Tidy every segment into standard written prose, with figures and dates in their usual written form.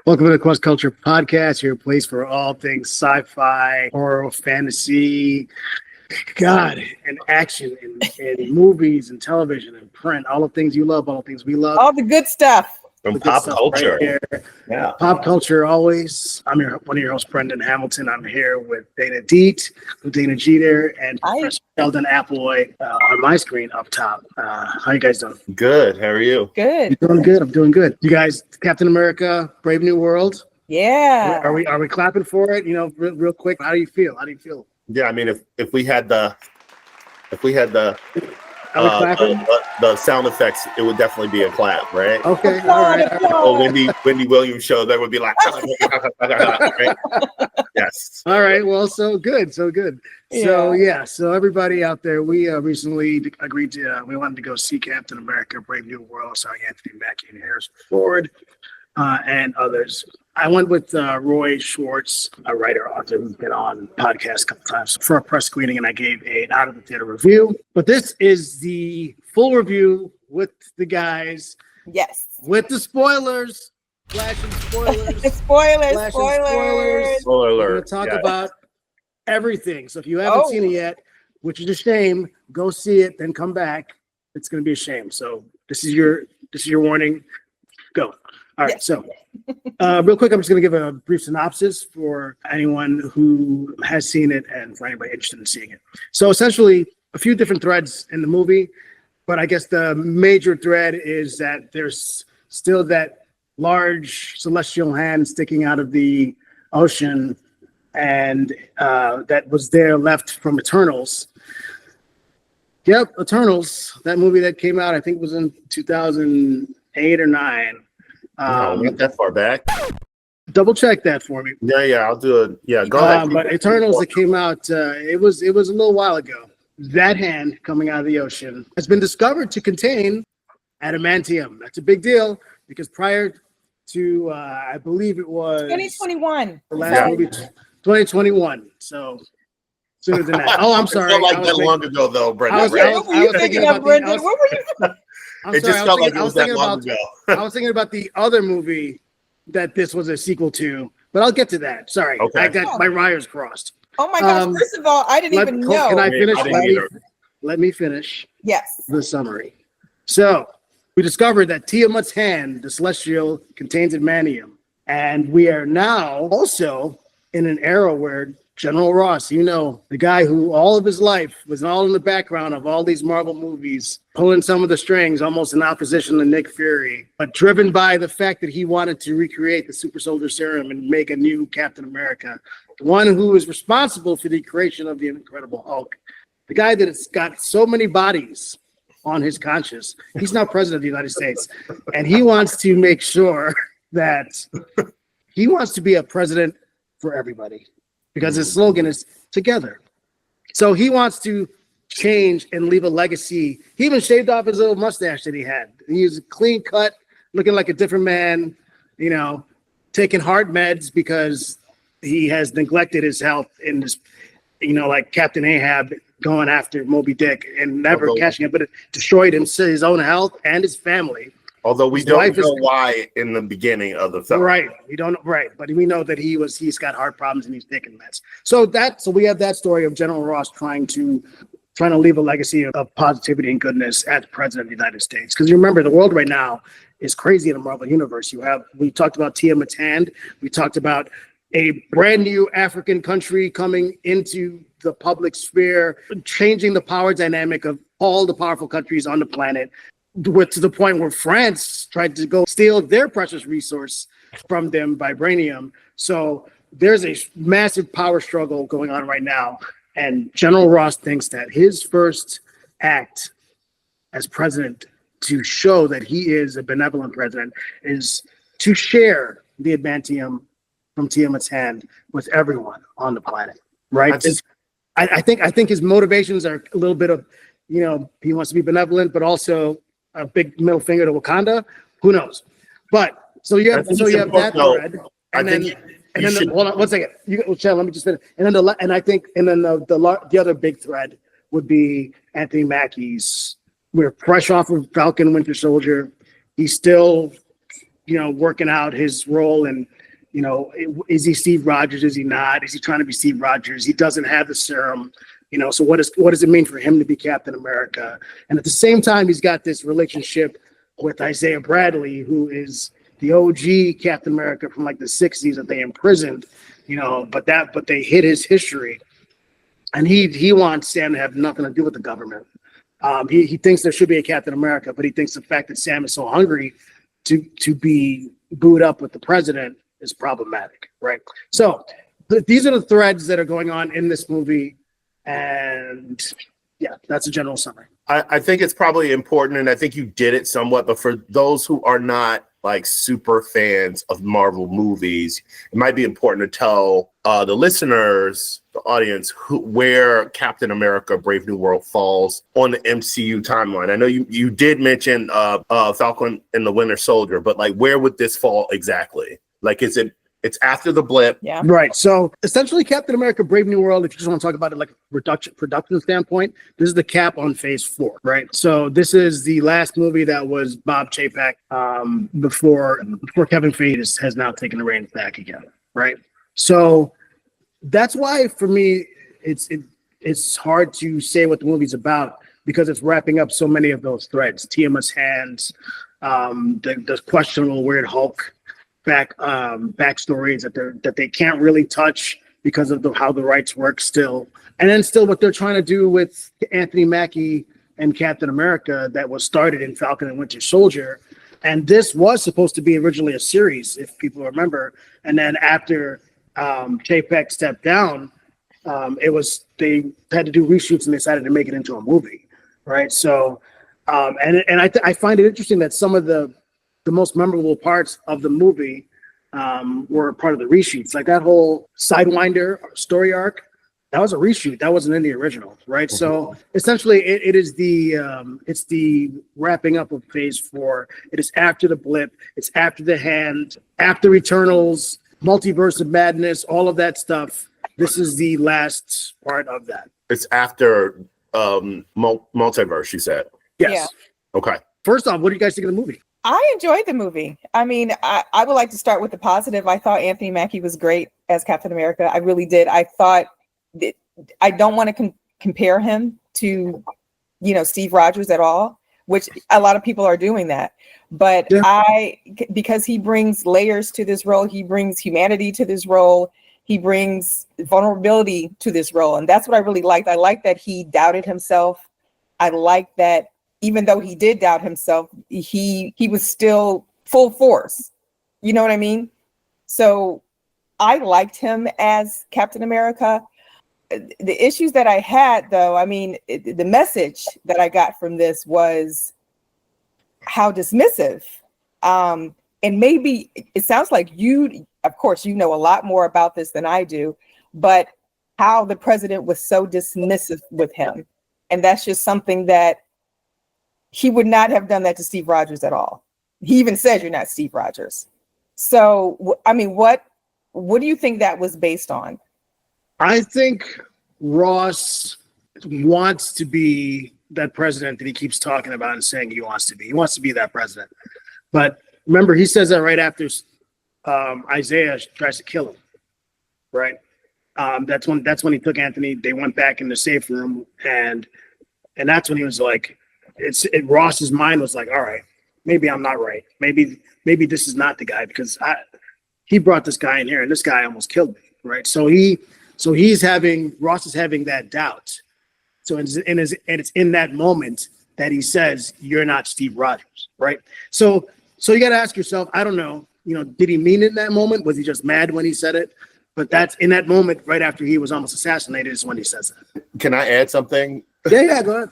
Welcome to the Cross Culture Podcast, your place for all things sci-fi, horror, fantasy, God, and action, and movies, and television, and print. All the things you love, all the things we love. All the good stuff. And pop culture. Right, yeah. Pop culture always. I'm one of your hosts, Brendon Hamilton. I'm here with LuDana Jeter, and Professor Sheldon Applewhite on my screen up top. How you guys doing? Good. How are you? Good. You're doing good. I'm doing good. You guys, Captain America, Brave New World. Yeah. Are we clapping for it? You know, real quick. How do you feel? Yeah, I mean, if we had the sound effects, it would definitely be a clap, right? Okay, all right. Oh, Wendy Williams show, that would be like, right? Yes. All right. Well, so good. Yeah. So everybody out there, we recently agreed to we wanted to go see Captain America: Brave New World, starring Anthony Mackie and Harrison Ford, and others. I went with Roy Schwartz, a writer, author who's been on podcasts a couple times for a press screening, and I gave an out of the theater review. But this is the full review with the guys. Yes. With the spoilers. Flashing spoilers. Spoilers. Spoiler alert. We're going to talk about everything. So if you haven't seen it yet, which is a shame, go see it, then come back. It's going to be a shame. So this is your warning. Go. All right. So real quick, I'm just going to give a brief synopsis for anyone who has seen it and for anybody interested in seeing it. So essentially, a few different threads in the movie, but I guess the major thread is that there's still that large celestial hand sticking out of the ocean, and that was there left from Eternals. Yep, Eternals, that movie that came out, I think was in 2008 or 9. Not that far back. Double check that for me. Yeah, I'll do it. Yeah, go ahead. But Eternals that came out, it was a little while ago. That hand coming out of the ocean has been discovered to contain adamantium. That's a big deal because prior to, I believe it was 2021. The last movie, 2021. So sooner than that. Oh, I'm sorry. It felt like that long ago, though, Brendon. What were you thinking of, Brendon? What were you? It just felt like it was that long ago. I was thinking about the other movie that this was a sequel to, but I'll get to that. Sorry, okay. I got my wires crossed. Oh my gosh! First of all, I didn't even know. Can I finish? Let me finish. Yes. The summary. So we discovered that Tiamat's hand, the celestial, contains adamantium, and we are now also in an era where General Ross, you know, the guy who all of his life was all in the background of all these Marvel movies, pulling some of the strings, almost in opposition to Nick Fury, but driven by the fact that he wanted to recreate the super soldier serum and make a new Captain America, the one who is responsible for the creation of the Incredible Hulk, the guy that has got so many bodies on his conscience. He's now president of the United States, and he wants to make sure that he wants to be a president for everybody, because his slogan is together. So he wants to change and leave a legacy. He even shaved off his little mustache that he had. He was clean cut, looking like a different man, you know, taking heart meds because he has neglected his health in this, you know, like Captain Ahab going after Moby Dick and never catching it, but it destroyed his own health and his family. Although we don't know why in the beginning of the film. Right. We don't know. Right. But we know that he's got heart problems and he's taking meds. So we have that story of General Ross trying to leave a legacy of positivity and goodness as president of the United States. Because you remember, the world right now is crazy in the Marvel universe. We talked about Tiamat's hand. We talked about a brand new African country coming into the public sphere, changing the power dynamic of all the powerful countries on the planet, to the point where France tried to go steal their precious resource from them, vibranium. So there's a massive power struggle going on right now. And General Ross thinks that his first act as president, to show that he is a benevolent president, is to share the adamantium from Tiamat's hand with everyone on the planet. Right? I think his motivations are a little bit of, you know, he wants to be benevolent, but also a big middle finger to Wakanda. Who knows? But so you have that thread, and then hold on one second. Chad, let me just finish. And then the other big thread would be Anthony Mackie's. We're fresh off of Falcon, Winter Soldier. He's still, working out his role. And, is he Steve Rogers? Is he not? Is he trying to be Steve Rogers? He doesn't have the serum. So what does it mean for him to be Captain America? And at the same time, he's got this relationship with Isaiah Bradley, who is the OG Captain America from like the 60s that they imprisoned, but they hid his history. And he wants Sam to have nothing to do with the government. He thinks there should be a Captain America, but he thinks the fact that Sam is so hungry to be booed up with the president is problematic, right? So these are the threads that are going on in this movie. And yeah, that's a general summary. I think it's probably important, and I think you did it somewhat, but for those who are not like super fans of Marvel movies, it might be important to tell the listeners, the audience, where Captain America Brave New World falls on the MCU timeline. I know you did mention Falcon and the Winter Soldier, but like where would this fall exactly? Like, it's after the blip. Yeah. Right. So essentially Captain America Brave New World, if you just want to talk about it like a production standpoint, this is the cap on phase 4, right? So this is the last movie that was Bob Chapek before Kevin Feige has now taken the reins back again, right? So that's why for me it's hard to say what the movie's about, because it's wrapping up so many of those threads. Tiamat's hands, the questionable weird Hulk backstories that they can't really touch because of how the rights work still. And then still what they're trying to do with Anthony Mackie and Captain America that was started in Falcon and Winter Soldier. And this was supposed to be originally a series, if people remember. And then after Chapek stepped down, they had to do reshoots and they decided to make it into a movie, right? So, I find it interesting that some of the most memorable parts of the movie were part of the reshoots. Like that whole Sidewinder story arc, that was a reshoot. That wasn't in the original, right? So essentially, it's the wrapping up of phase 4. It is after the blip. It's after the hand, after Eternals, Multiverse of Madness, all of that stuff. This is the last part of that. It's after multiverse, you said. Yes. Yeah. Okay. First off, what do you guys think of the movie? I enjoyed the movie. I mean, I would like to start with the positive. I thought Anthony Mackie was great as Captain America. I really did. I thought that I don't want to compare him to, Steve Rogers at all, which a lot of people are doing that. But yeah. Because he brings layers to this role, he brings humanity to this role, he brings vulnerability to this role. And that's what I really liked. I liked that he doubted himself. I liked that even though he did doubt himself, he was still full force. You know what I mean? So I liked him as Captain America. The issues that I had, though, I mean, the message that I got from this was how dismissive. And maybe it sounds like of course, you know a lot more about this than I do, but how the president was so dismissive with him. And that's just something that he would not have done that to Steve Rogers at all. He even says you're not Steve Rogers. So, I mean, what do you think that was based on? I think Ross wants to be that president that he keeps talking about and saying he wants to be. He wants to be that president. But remember, he says that right after Isaiah tries to kill him, right? That's when he took Anthony. They went back in the safe room, and that's when he was like, Ross's mind was like, all right, maybe I'm not right. Maybe this is not the guy, because he brought this guy in here and this guy almost killed me, right? So Ross is having that doubt. So it's in that moment that he says, you're not Steve Rogers, right? So you got to ask yourself, I don't know, did he mean it in that moment? Was he just mad when he said it? But that's in that moment, right after he was almost assassinated, is when he says that. Can I add something? Yeah, go ahead.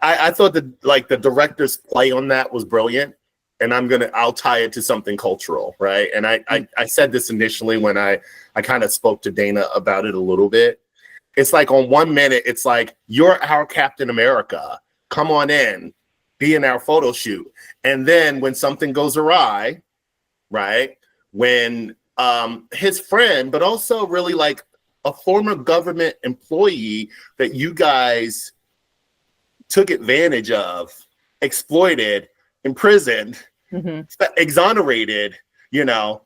I thought that the director's play on that was brilliant, and I'll tie it to something cultural, right? And I said this initially when I kind of spoke to Dana about it a little bit. It's like on 1 minute, it's like, you're our Captain America. Come on in, be in our photo shoot. And then when something goes awry, right? When his friend, but also really like a former government employee that you guys took advantage of, exploited, imprisoned, exonerated, you know.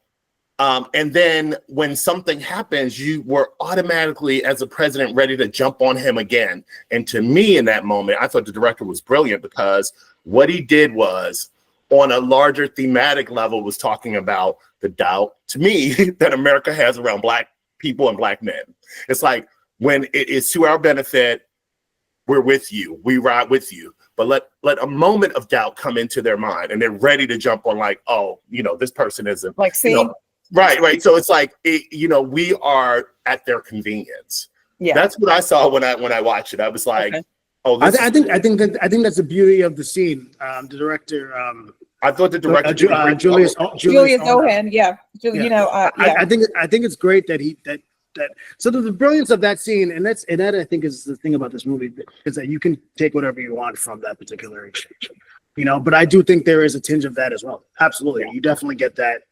And then when something happens, you were automatically, as a president, ready to jump on him again. And to me, in that moment, I thought the director was brilliant, because what he did was, on a larger thematic level, was talking about the doubt, to me, that America has around Black people and Black men. It's like, when it is to our benefit, we're with you, we ride with you. But let a moment of doubt come into their mind, and they're ready to jump on, like, oh, you know, this person isn't, like, see, you know, right. So it's like, you know, we are at their convenience. Yeah, that's what I saw when I watched it. I was like, oh, I think that's the beauty of the scene. The director, I thought the director, Julius Onah, you know, I think it's great that so the brilliance of that scene, and that I think is the thing about this movie, is that you can take whatever you want from that particular exchange, you know. But I do think there is a tinge of that as well. Absolutely, you definitely get that.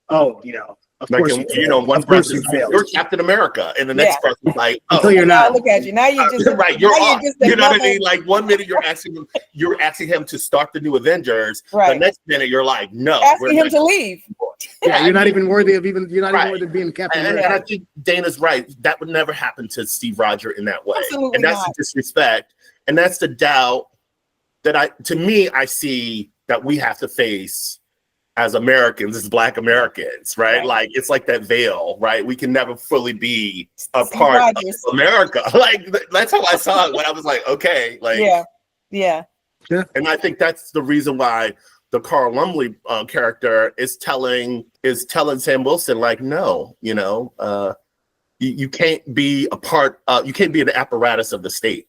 Oh, you know, of like, course, you know, one person you're Captain America, and the next person's like, oh, until you're not. Look at you now. You're just right. You're off. You know what I mean? Like, one minute you're asking him to start the new Avengers. Right. The next minute you're like, no, asking him to leave. Yeah, you're not even worthy of even worthy of being Captain America. And I think Dana's right. That would never happen to Steve Rogers in that way. Absolutely and that's not. the disrespect, and that's the doubt that I see that we have to face as Americans, as Black Americans, right? Like, it's like that veil, right? We can never fully be a part of America. Like, that's how I saw it when I was like, okay, like, yeah. And I think that's the reason why the Carl Lumbly character is telling Sam Wilson, like, no, you know, you can't be a part. You can't be an apparatus of the state.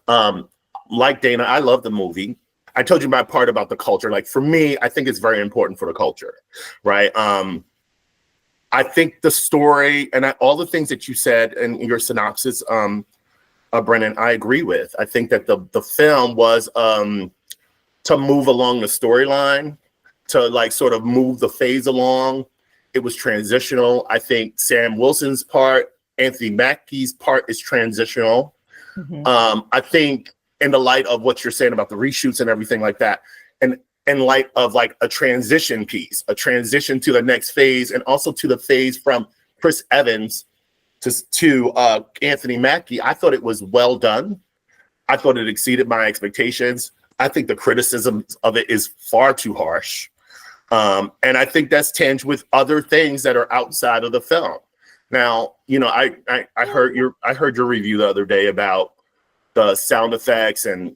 Like Dana, I love the movie. I told you my part about the culture. Like, for me, I think it's very important for the culture, right? I think the story and all the things that you said in your synopsis, Brendon, I agree with. I think that the film was to move along the storyline, to like sort of move the phase along. It was transitional. I think Sam Wilson's part, Anthony Mackie's part is transitional. I think, in the light of what you're saying about the reshoots and everything like that, and in light of like a transition piece, a transition to the next phase, and also to the phase from Chris Evans to Anthony Mackie, I thought it was well done. I thought it exceeded my expectations. I think the criticism of it is far too harsh. And I think that's tinged with other things that are outside of the film. Now, you know, I heard your review the other day about the sound effects and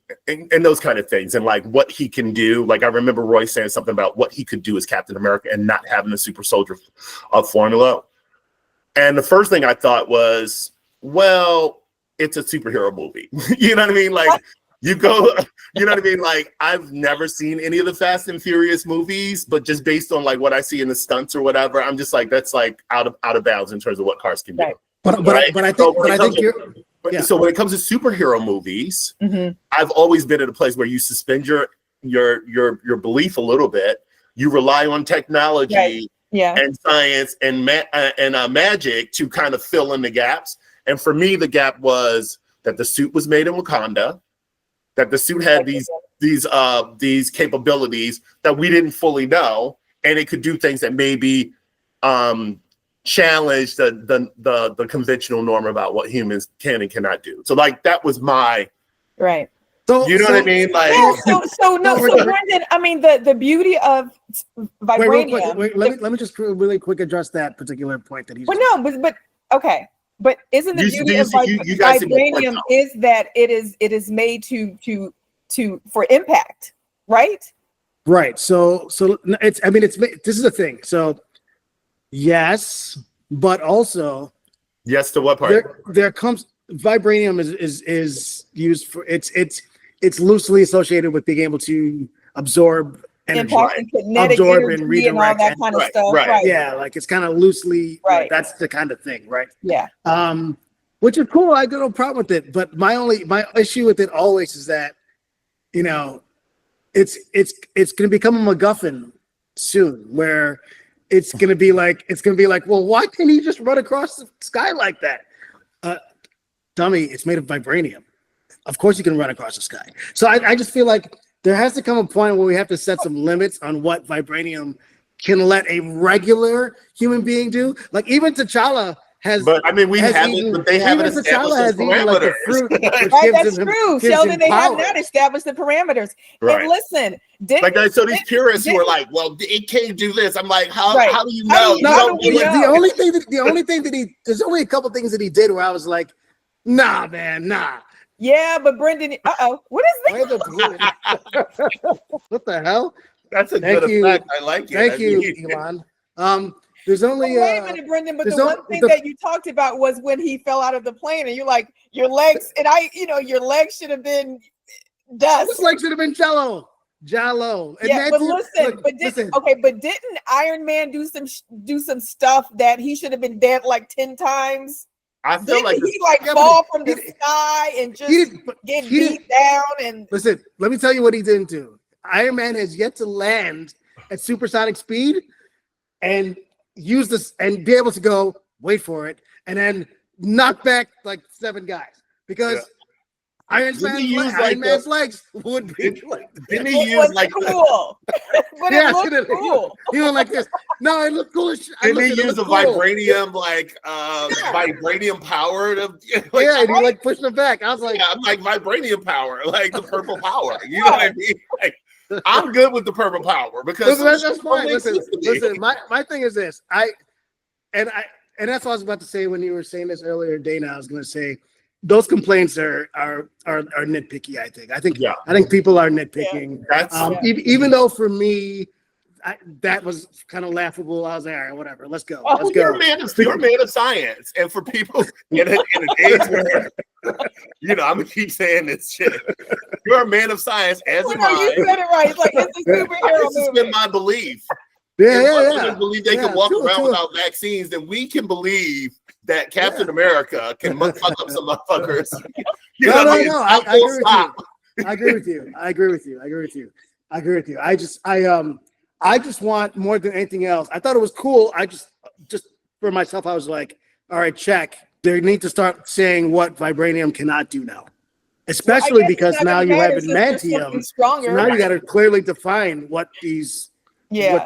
those kind of things, and like what he can do. Like, I remember Roy saying something about what he could do as Captain America and not having a super soldier formula. And the first thing I thought was, well, it's a superhero movie. You know what I mean? Like, you know what I mean? Like, I've never seen any of the Fast and Furious movies, but just based on like what I see in the stunts or whatever, I'm just like, that's like out of bounds in terms of what cars can do. Right. But I think you're. Yeah. So when it comes to superhero movies, I've always been at a place where you suspend your belief a little bit. You rely on technology and science and magic to kind of fill in the gaps. And for me, the gap was that the suit was made in Wakanda, that the suit had these capabilities that we didn't fully know, and it could do things that maybe challenge the conventional norm about what humans can and cannot do. So like, that was my right. So you know what I mean? Like, so Brendon, I mean, the beauty of vibranium. Wait, let me just really quick address that particular point that he's. Well, no, but okay. But isn't the beauty of vibranium is that it is made to for impact, right? Right. So this is the thing. So yes, but also yes to what part? There comes vibranium is used for it's loosely associated with being able to absorb energy, absorb and redirect and all that kind of stuff. Right. Yeah, like it's kind of loosely right. That's the kind of thing, right? Yeah. Which is cool. I got no problem with it. But my issue with it always is that, you know, it's gonna become a MacGuffin soon, where it's gonna be like, well, why can't he just run across the sky like that? Dummy, it's made of vibranium. Of course you can run across the sky. So I just feel like there has to come a point where we have to set some limits on what vibranium can let a regular human being do. Like even T'Challa has. But I mean, we has haven't. eaten- But they haven't even established T'Challa the has eaten like the parameters. fruit, which Right, gives that's him- true. gives Sheldon, him they have powers. not established the parameters. Right. And listen, didn't Like so these purists who are didn't- like, well, it can't do this. I'm like, how Right. how do you How know? do You you- how don't do we do it. know? The only thing that he there's only a couple things that he did where I was like, nah, man, nah. Yeah, but Brendon, what is Why this? the what the hell? That's a Thank good you. effect. I like it. Thank I you, mean, Elon. There's only Wait a minute, Brendon, but there's the no- one thing the- that you talked about was when he fell out of the plane and you're like, your legs, and your legs should have been dust. this like should have been Jello. And Yeah, but Matthew- listen, look, but didn't Iron Man do some stuff that he should have been dead like 10 times? I feel Didn't like he like yeah, but fall from the he- sky and just he didn't but get he didn't- beat down and listen, let me tell you what he didn't do. Iron Man has yet to land at supersonic speed and use this and be able to go, wait for it, and then knock back like 7 guys. Because Iron Didn't he use, Man's legs would be like didn't he it use was like cool. But Yeah, it looked didn't- cool. he went like this. No, it looked cool as shit. I didn't he looked at it, use it a looked cool. vibranium vibranium power to like, Yeah, and he like pushed him back. I was like, yeah, I'm like vibranium power, like the purple power. You know what I mean? Like, I'm good with the purple power because listen, that's fine. makes Listen, sense to me. listen. My thing is this. And that's what I was about to say when you were saying this earlier, Dana. I was going to say those complaints are nitpicky. I think Yeah. I think people are nitpicking. That's Even though for me, that was kind of laughable. I was like, all right, whatever. Let's go. Oh, Let's you're go. a man of science, and for people in an age where I'm gonna keep saying this shit. You're a man of science, as Well, am no, you I. said it right. It's like it's a I superhero suspend movie. my belief. Yeah, If yeah, others yeah. believe they Yeah, can walk true, around true. without vaccines, then we can believe that Captain America can fuck up some motherfuckers. You know what I mean? No. Stop, I full agree stop. with you. I agree with you. I agree with you. I agree with you. I agree with you. I just want more than anything else. I thought it was cool. I just for myself, I was like, all right, check. They need to start saying what vibranium cannot do now, especially I guess because it's not now gonna you have matter since there's something adamantium. stronger. So now you got to clearly define what these Yeah.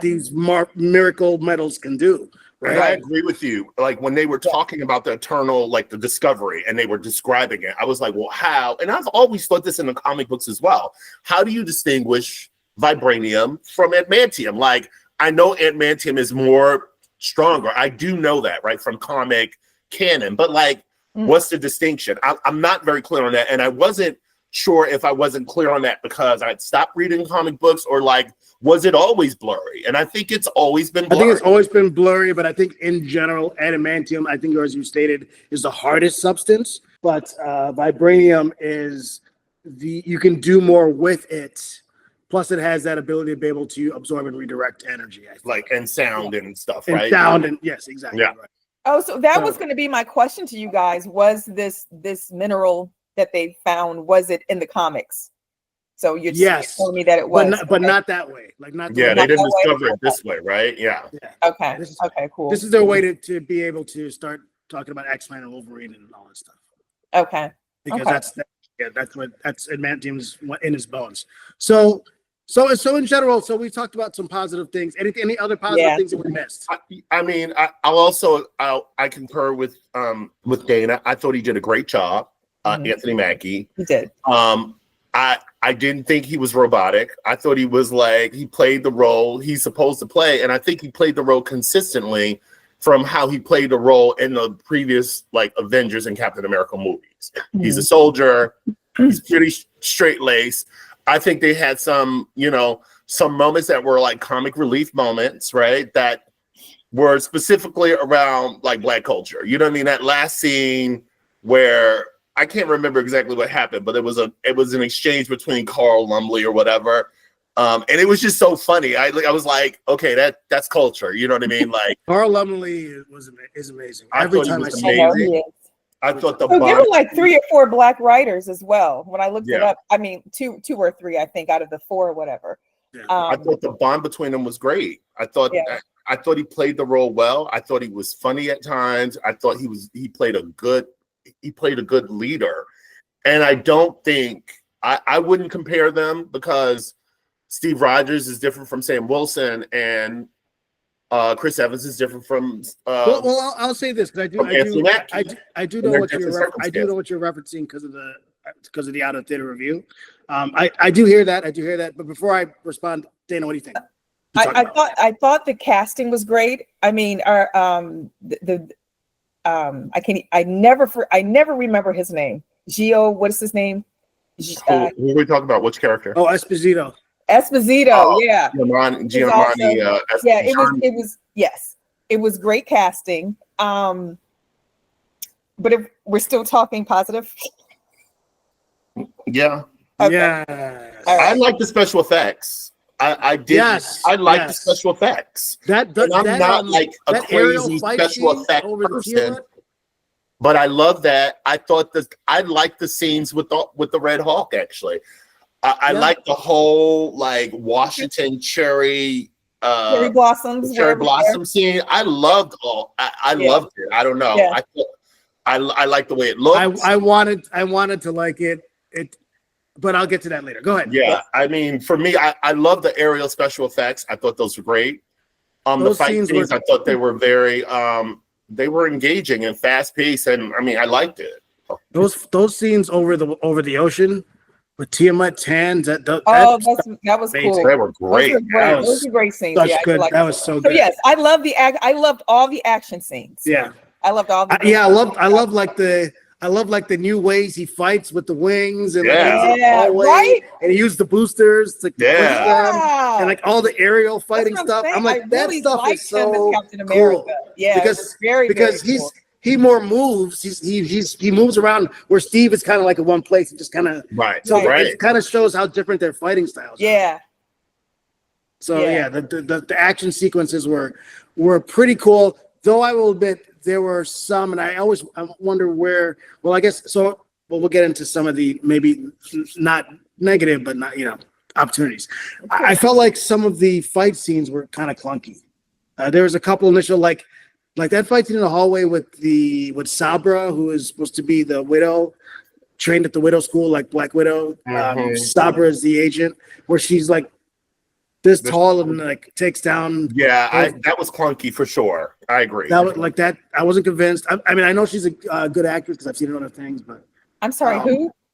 miracle metals can do. And I Right? agree with you. Like when they were talking about the Eternal, like the discovery, and they were describing it, I was like, well, how? And I've always thought this in the comic books as well. How do you distinguish vibranium from adamantium? Like, I know adamantium is more stronger. I do know that, right, from comic canon. But like, what's the distinction? I'm not very clear on that. And I wasn't sure if I wasn't clear on that because I'd stopped reading comic books, or like, was it always blurry? And I think it's always been I blurry. think it's always been blurry, but I think in general, adamantium, I think as you stated, is the hardest substance. But vibranium is you can do more with it. Plus, it has that ability to be able to absorb and redirect energy. I think. like and sound and stuff, And right? sound and yes, exactly. Yeah. Right. Oh, so that was So- going to be my question to you guys. Was this mineral that they found, was it in the comics? So you're Yes. telling me that it was. But okay. not that way. Like not. the Yeah, way- they didn't that way. discover it this way, right? Yeah. Yeah. Okay. This is- Okay, cool. This is their way to be able to start talking about X-Men and Wolverine and all that stuff. Okay. Because Okay. that's adamantium's in his bones. So in general, so we talked about some positive things. Any other positive Yeah. things that we missed? I mean, I concur with Dana. I thought he did a great job, Mhm. Anthony Mackie. You did. I didn't think he was robotic. I thought he was like, he played the role he's supposed to play, and I think he played the role consistently from how he played the role in the previous like Avengers and Captain America movies. He's a soldier. He's pretty straight laced. I think they had some moments that were like comic relief moments, right? That were specifically around like Black culture. You know what I mean? That last scene where I can't remember exactly what happened, but it was an exchange between Carl Lumbly or whatever. And it was just so funny. I was like, okay, that's culture. You know what I mean? Like Carl Lumley is amazing. I Every thought he time I was see I him. know amazing. he is. I thought the So there bond, were like 3 or 4 black writers as well. When I looked it Yeah. up, I mean, two or three, I think, out of the 4 or whatever. Yeah. I thought the bond between them was great. I thought he played the role well. I thought he was funny at times. I thought he played a good leader. And I don't think I wouldn't compare them because Steve Rogers is different from Sam Wilson, and Chris Evans is different from. Well, I'll say this because I do know what you're referencing because of the out of theater review. I do hear that. But before I respond, Dana, what do you think? I thought the casting was great. I mean, I never remember his name. What is his name? Who are we talking about? Which character? Oh, Esposito. Yeah. Giovanni. It was great casting. But if we're still talking positive. Yeah. Okay. Yeah. All right. I like the special effects. I did. Yes. I like the special effects. I'm not like a crazy special effect person, but I love that. I like the scenes with the Red Hawk. Actually, I like the whole like Washington cherry blossom scene. I loved I loved it. I don't know. Yeah. I like the way it looked. I wanted to like it. But I'll get to that later. Go ahead. Yeah, I mean, for me, I love the aerial special effects. I thought those were great. The fight scenes, I thought they were very, they were engaging and fast paced, and I mean, I liked it. Those scenes over the ocean with Tiamat Tan. That was cool. They were great. Those were great scenes. Yeah, that was so good. So yes, I loved all the action scenes. Yeah, I loved all. I love like the new ways he fights with the wings and right. And he used the boosters to push them and like all the aerial fighting stuff. I'm like, that stuff is so cool. Yeah, because he more moves. He moves around where Steve is kind of like in one place and just kind of it kind of shows how different their fighting styles are. So the action sequences were pretty cool. Though I will admit there were some, and I wonder where. Well, I guess so. Well, we'll get into some of the maybe not negative, but not opportunities. I felt like some of the fight scenes were kind of clunky. There was a couple initial like that fight scene in the hallway with Sabra, who is supposed to be the widow, trained at the widow school, like Black Widow. Sabra is the agent, where she's like this tall and like takes down. Yeah, that was clunky for sure. I agree. That was like that. I wasn't convinced. I mean, I know she's a good actress because I've seen her in other things, but I'm sorry.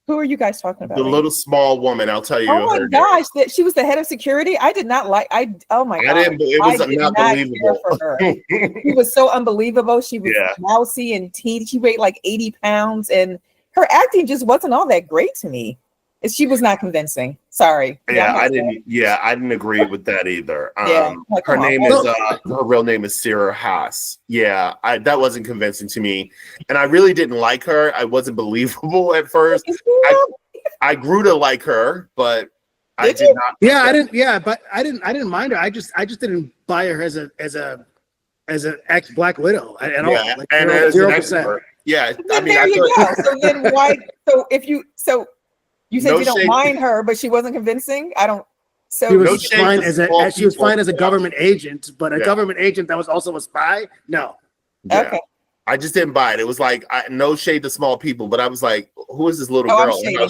Who are you guys talking about? The little small woman. I'll tell you. Oh my gosh, she was the head of security. I did not like. Oh my god. It was not believable. For her. She was so unbelievable. She was mousy and teeny. She weighed like 80 pounds, and her acting just wasn't all that great to me. She was not convincing. Sorry. I didn't agree with that either. Her real name is Shira Haas. Yeah, that wasn't convincing to me, and I really didn't like her. I wasn't believable at first. I grew to like her, but I did not. Yeah, I didn't. Yeah, but I didn't mind her. I just didn't buy her as an ex Black Widow at all. Like, and as an expert. Yeah, I mean, there you go. So then why? You said you don't mind her, but she wasn't convincing. I don't. So she was fine as a government agent, but a government agent that was also a spy. No. Yeah. Okay. I just didn't buy it. It was like no shade to small people, but I was like, who is this little girl? And how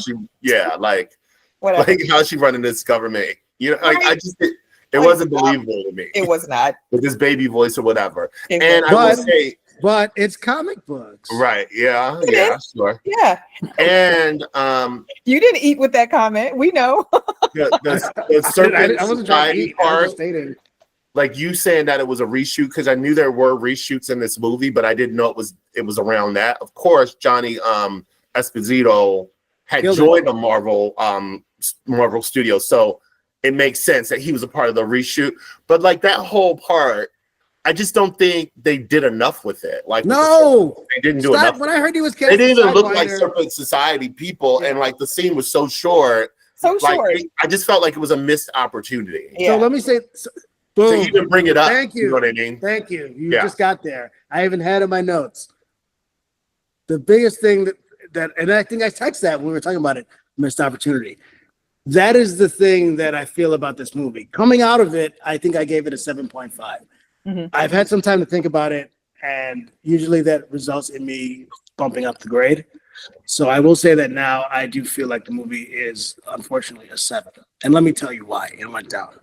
how's she running this government? I just it wasn't believable to me. It was not with this baby voice or whatever. But it's comic books. Right. Yeah. Sure. Yeah. And you didn't eat with that comment. We know. the Serpent Society part, like you saying that it was a reshoot, because I knew there were reshoots in this movie, but I didn't know it was around that. Of course, Johnny Esposito had joined the Marvel Studios, so it makes sense that he was a part of the reshoot. But like that whole part, I just don't think they did enough with it. Like, no, they didn't do enough. When I heard he was, they didn't even look like Serpent Society people, and like the scene was so short. I just felt like it was a missed opportunity. Yeah. So let me say, boom. So you didn't bring it up. Thank you. You know what I mean? Thank you. You just got there. I even had in my notes. The biggest thing that, and I think I texted that when we were talking about it, missed opportunity. That is the thing that I feel about this movie. Coming out of it, I think I gave it a 7.5. Mm-hmm. I've had some time to think about it, and usually that results in me bumping up the grade. So I will say that now I do feel like the movie is unfortunately a 7. And let me tell you why it went down.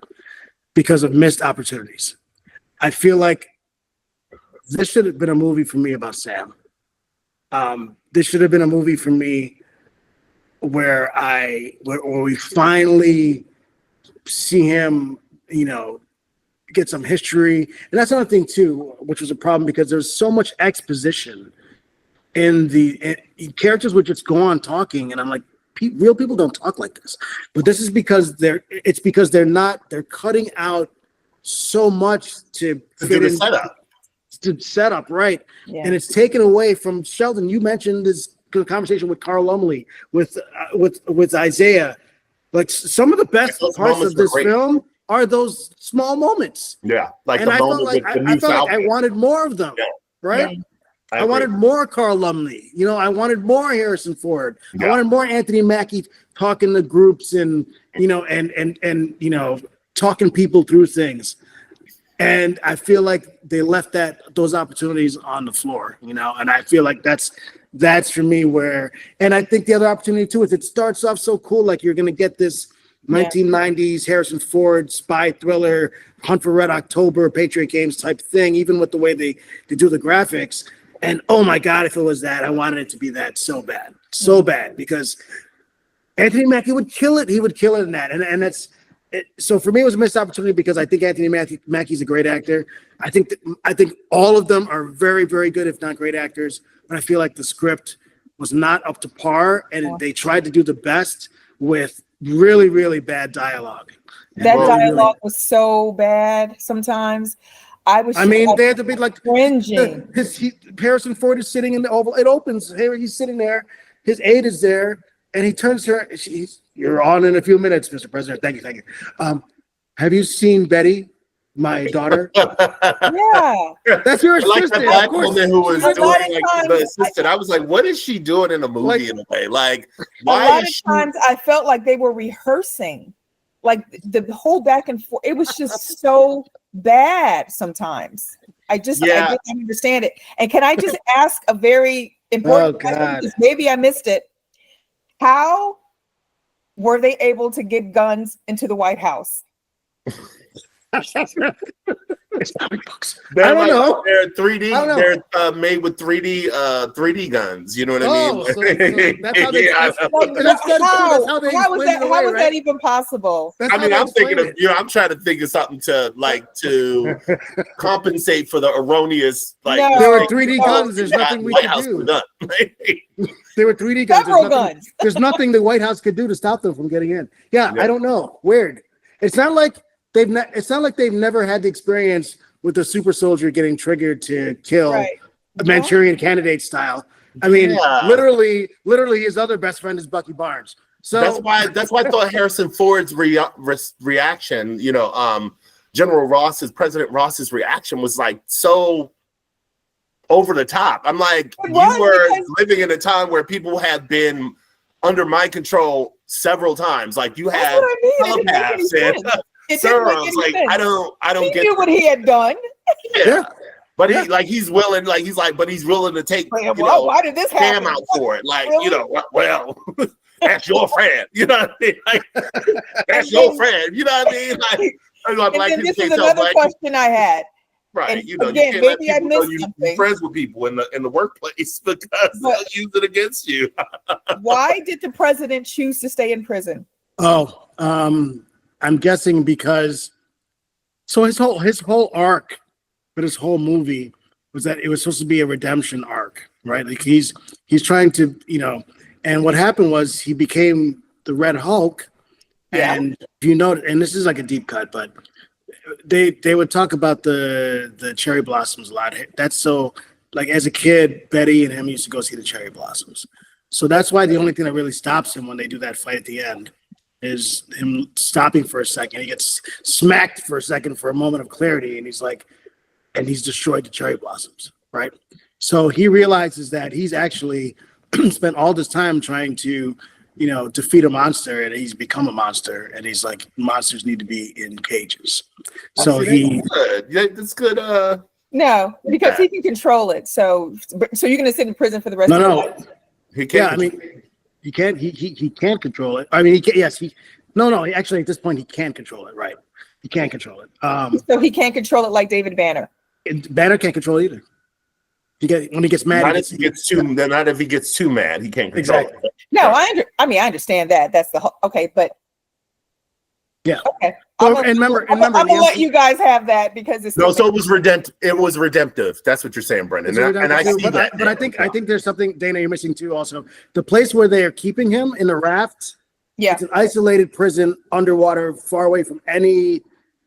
Because of missed opportunities. I feel like this should have been a movie for me about Sam. This should have been a movie for me where we finally see him, get some history. And that's another thing too, which was a problem because there's so much exposition in characters would just go on talking, and I'm like, real people don't talk like this. But this is because they're cutting out so much to fit in to set up, right? Yeah. And it's taken away from Sheldon. You mentioned this conversation with Carl Lumbly, with Isaiah. Like some of the best parts of this film are those small moments. Yeah, like and the moment with the new Falcon. I wanted more of them, right? Yeah. I wanted more Carl Lumbly. I wanted more Harrison Ford. Yeah. I wanted more Anthony Mackie talking to groups and talking people through things. And I feel like they left those opportunities on the floor, and I feel like that's for me where, and I think the other opportunity too is it starts off so cool, like you're gonna get this 1990s Harrison Ford spy thriller, Hunt for Red October, Patriot Games type thing, even with the way they do the graphics. And oh my God, if it was that, I wanted it to be that so bad, because Anthony Mackie would kill it. He would kill it in that, and that's it. So for me, it was a missed opportunity because I think Anthony Mackie's a great actor. I think all of them are very, very good, if not great actors. But I feel like the script was not up to par, and they tried to do the best with really, really bad dialogue. That dialogue was so bad sometimes. They had to be like cringing. Harrison Ford is sitting in the Oval. It opens. Here he's sitting there. His aide is there, and he turns to her. You're on in a few minutes, Mr. President. Thank you. Have you seen Betty, my daughter? Yeah, that's your assistant. Like the black woman who was doing the assistant. I was like, what is she doing in a movie in a way? Like, why? A lot of times I felt like they were rehearsing, like the whole back and forth. It was just so bad sometimes. I didn't understand it. And can I just ask a very important question? Because maybe I missed it. How were they able to get guns into the White House? It's comic books. I don't know. They're 3D. They're made with 3D guns. You know what I mean? So that's how they. How was that even possible? I'm thinking of I'm trying to think of something to compensate for the erroneous. There were 3D guns. There's nothing we could do. There were 3D guns. There's nothing the White House could do to stop them from getting in. Yeah, I don't know. Weird. It's not like they've never had the experience with a super soldier getting triggered to kill a Manchurian Candidate style. I mean, literally, his other best friend is Bucky Barnes. So that's why I thought Harrison Ford's reaction, President Ross's reaction was like so over the top. I'm like, you were living in a time where people have been under mind control several times. Like you had telepaths and serums. Like I don't get what he had done. Yeah. But he's willing to take why did this happen? Sam out for it. Like, well, that's your friend. You know what I mean? Like that's your friend. You know what I mean? Like this is another question I had. Right. And you again, can't maybe I missed you something. Friends with people in the workplace because they'll use it against you. Why did the president choose to stay in prison? I'm guessing because his whole arc for this whole movie was that it was supposed to be a redemption arc, right? Like he's trying to, and what happened was he became the Red Hulk. Yeah. And and this is like a deep cut, but they would talk about the cherry blossoms a lot. That's so, like, as a kid, Betty and him used to go see the cherry blossoms. So that's why the only thing that really stops him when they do that fight at the end is him stopping for a second. He gets smacked for a second for a moment of clarity, and he's destroyed the cherry blossoms, right? So he realizes that he's actually spent all this time trying to, defeat a monster, and he's become a monster, and he's like, monsters need to be in cages. So that's good. No, because he can control it. So you're gonna sit in prison for the rest of your life. He Yeah, can't. I mean, he can't. He can't control it. I mean, he can. Yes, he. No. Actually, at this point, he can control it. Right. He can't control it. So he can't control it like David Banner. Banner can't control it either. When he gets mad, not if he gets too. Not if he gets too mad, he can't control Exactly. it. No, I understand that. That's the whole, okay, but Yeah. okay. Well, I'm and remember, gonna let you guys have that because it's No, so it was redemptive. It was redemptive. That's what you're saying, Brendan. And I see that. But I think there's something, Dana, you're missing too. Also, the place where they are keeping him in the raft. Yeah. It's an isolated prison underwater, far away from any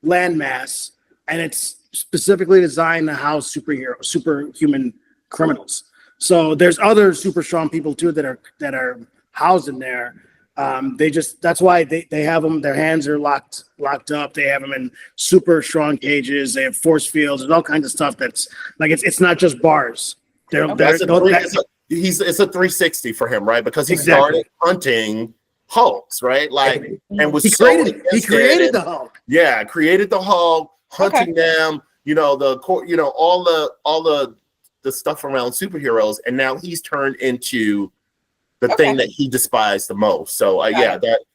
landmass, and it's specifically designed to house superhuman criminals. So there's other super strong people too that are housed in there. That's why they have them. Their hands are locked up. They have them in super strong cages. They have force fields. There's all kinds of stuff that's like it's not just bars. It's a 360 for him, right? Because he started hunting Hulks, right? Like, and was he created the Hulk. Yeah, created the Hulk, hunting them. You know all the stuff around superheroes, and now he's turned into the thing that he despised the most. So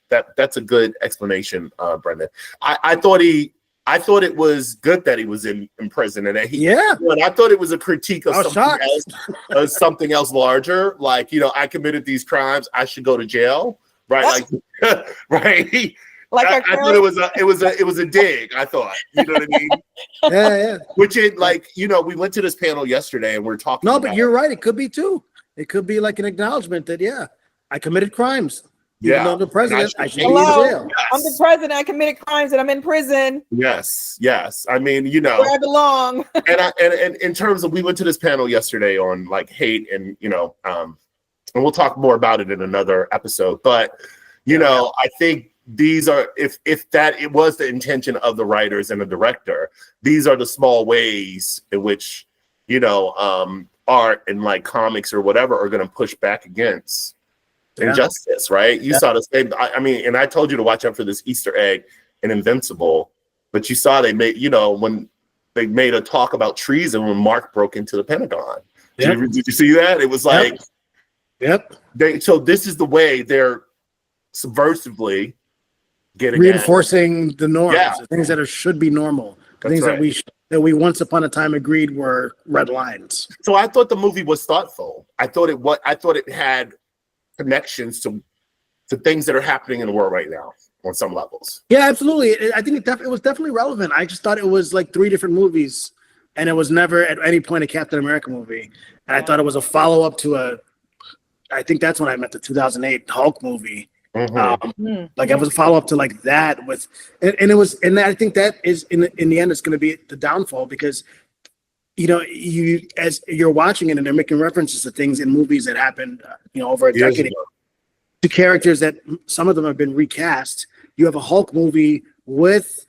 that's a good explanation, Brendan. I thought it was good that he was in prison and that but I thought it was a critique of something else larger. Like, I committed these crimes, I should go to jail. Right. Like right. I thought it was a dig. I thought, you know what I mean? Yeah. Which we went to this panel yesterday and we're talking. No, but you're right. It could be too. It could be like an acknowledgement that I committed crimes. Even though I'm the president, I should be in jail. Yes. I'm the president. I committed crimes and I'm in prison. Yes. I mean, where I belong. and in terms of, we went to this panel yesterday on like hate and and we'll talk more about it in another episode. But I think these are it was the intention of the writers and the director. These are the small ways in which art and like comics or whatever are going to push back against injustice, right? You saw the same. I mean, and I told you to watch out for this Easter egg in Invincible, but you saw they made when they made a talk about treason when Mark broke into the Pentagon. Did you see that? It was like. Yep. So this is the way they're subversively getting reinforcing the norms, the things that should be normal, the things that we once upon a time agreed were red lines. So I thought the movie was thoughtful. I thought it had connections to things that are happening in the world right now on some levels. Yeah, absolutely. I think it was definitely relevant. I just thought it was like 3 different movies, and it was never at any point a Captain America movie. And I thought it was a follow up to I think that's when I met the 2008 Hulk movie. Like it was a follow up to like that and I think that is in the end it's going to be the downfall because you as you're watching it and they're making references to things in movies that happened over a decade ago, to characters that some of them have been recast. You have a Hulk movie with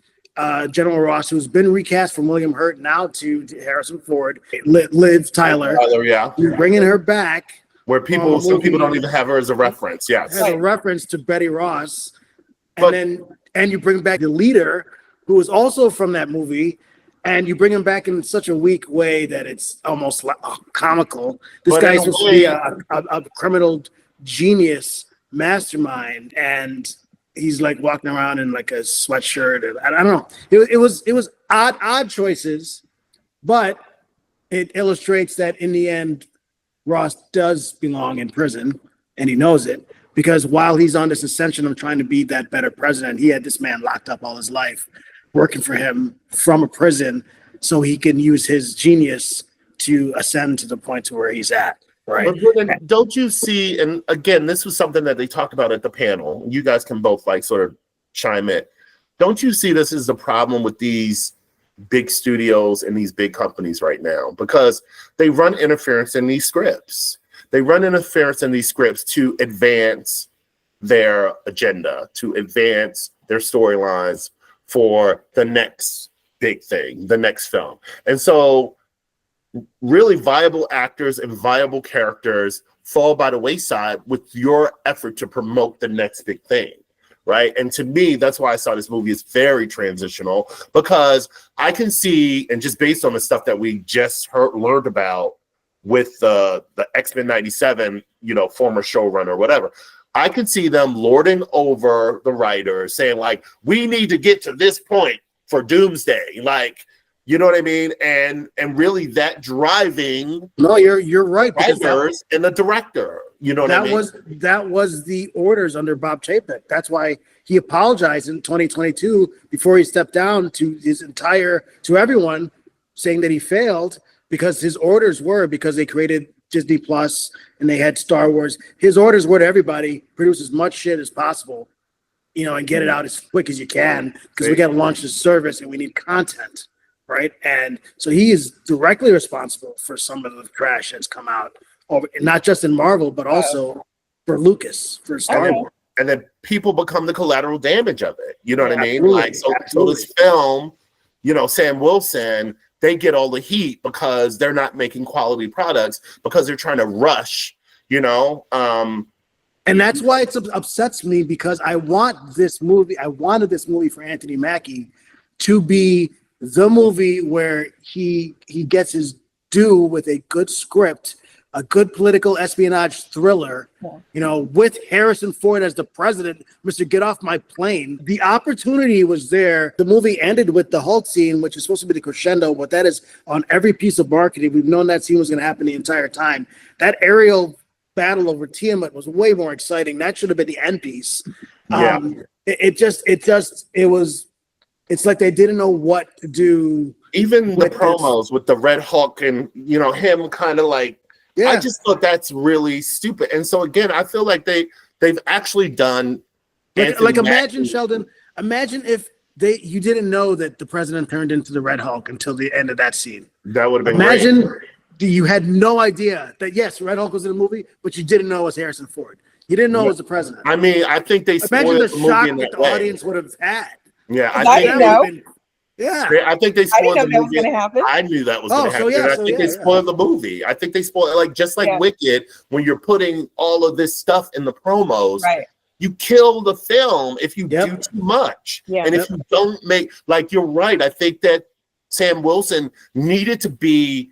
General Ross, who's been recast from William Hurt now to Harrison Ford, Liv Tyler. You're bringing her back. Where some people don't even have her as a reference. Yes. As a reference to Betty Ross. And you bring back the leader who was also from that movie, and you bring him back in such a weak way that it's almost comical. This guy's supposed to be a criminal genius mastermind, and he's like walking around in like a sweatshirt. And I don't know. It was odd choices, but it illustrates that in the end, Ross does belong in prison, and he knows it, because while he's on this ascension of trying to be that better president, he had this man locked up all his life, working for him from a prison so he can use his genius to ascend to the point to where he's at. Right. But don't you see, and again, this was something that they talked about at the panel, you guys can both like sort of chime in. Don't you see this as the problem with these big studios and these big companies right now? Because they run interference in these scripts. They run interference in these scripts to advance their agenda, to advance their storylines for the next big thing, the next film. And so really viable actors and viable characters fall by the wayside with your effort to promote the next big thing. Right. And to me, that's why I saw this movie is very transitional, because I can see, and just based on the stuff that we just learned about with the X-Men 97, former showrunner or whatever. I could see them lording over the writers, saying like, we need to get to this point for Doomsday. Like, you know what I mean? And really that driving No, you're right. Because writers and the director. You know what I mean? That was the orders under Bob Chapek. That's why he apologized in 2022 before he stepped down to everyone, saying that he failed because his orders were, because they created Disney Plus and they had Star Wars. His orders were to everybody: produce as much shit as possible, and get it out as quick as you can, because we got to launch this service and we need content, right? And so he is directly responsible for some of the trash that's come out, not just in Marvel, but also for Lucas, for Star Wars. And then people become the collateral damage of it. You know what I mean? Absolutely, Like, so this film, Sam Wilson, they get all the heat because they're not making quality products, because they're trying to rush, And that's why it upsets me, because I wanted this movie for Anthony Mackie to be the movie where he gets his due with a good script, a good political espionage thriller, with Harrison Ford as the president, Mr. Get Off My Plane. The opportunity was there. The movie ended with the Hulk scene, which is supposed to be the crescendo, but that is on every piece of marketing. We've known that scene was going to happen the entire time. That aerial battle over Tiamat was way more exciting. That should have been the end piece. Yeah. It's like they didn't know what to do. Even the promos with the Red Hulk and, him kind of like, I just thought that's really stupid. And so again, I feel like they've actually done imagine, Sheldon, if you didn't know that the president turned into the Red Hulk until the end of that scene. That would have been great. You had no idea that, yes, Red Hulk was in the movie, but you didn't know it was Harrison Ford. You didn't know it was the president. I mean, I think they imagine the shock that the audience would have had. Yeah, I didn't know. I think they spoiled the movie. That was going to happen. I knew that was going to happen. I think they spoiled the movie. I think they spoiled, like Wicked, when you're putting all of this stuff in the promos. Right. You kill the film if you do too much. Yeah. And if you don't make, you're right. I think that Sam Wilson needed to be